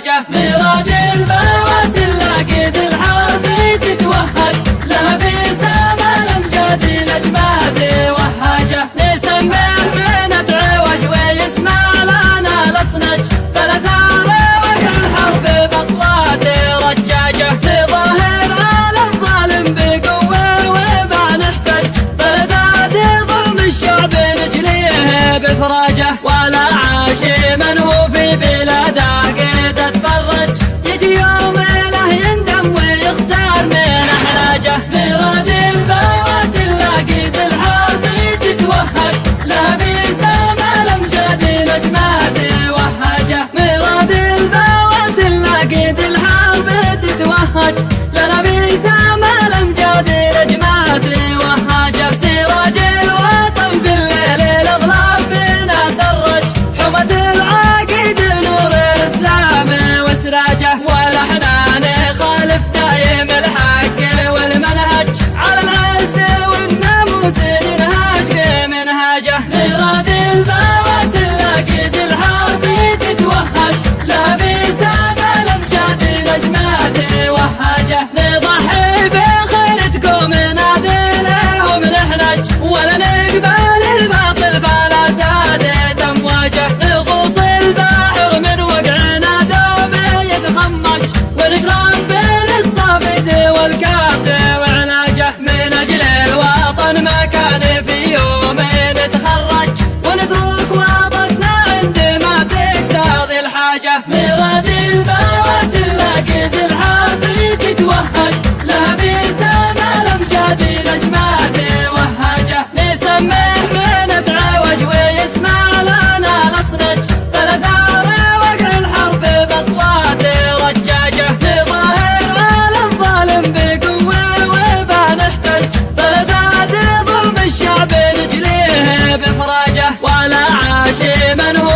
والحاجة مراد البواسل لاقيد الحرب تتوهج لها في سما الأمجاد الأجماد وهاجة نسميه من تعوج ويسمع لنا الأصنج فالأثار وقع الحرب بأصوات رجاجة نظاهر على الظالم بقوة وما نحتج فلزاد ظلم الشعب نجليه بفراجه ولا عاش من هو في بلاده قد اتفرج يجي يوم له يندم ويخسر من أحلاجه مراد البواسل لاقيد الحرب تتوهج لها في سما الأمجاد الأجماد وهاجة مراد البواسل لاقيد الحرب تتوهج لها في سما الأمجاد الأجماد وهاجة سراج الوطن في الليل الأظلام بنا سرج حمى العقيد نور الإسلام وسراجه ولحنا نخالف دايم الحق والمنهج على العز والناموس ننهاج بمنهاجه مراد البواسل لاقيد الحرب تتوهج لها في سما الأمجاد الأجماد وهاجه نضحي بخير تقوم ناذلهم نحنج ولا نقبل الباطل فلا زادت أمواجه نغوص البحر من وقعنا دوب يتخمج ونشرب بين الصافد والكبد وعلاجه من أجل الوطن ما كان في يوم نتخرج ونترك وطننا عندما تقتضي الحاجة مراد البواسل لاقيد الحرب تتوهج لها في سما الأمجاد الأجماد وهاجة نسميه من تعوج ويسمع لنا الأصنج فالأثار وقع الحرب بأصوات رجاجة نظاهر على الظالم بقوة وما نحتج فلزاد ظلم الشعب نجليه بفراجه ولا عاش من هو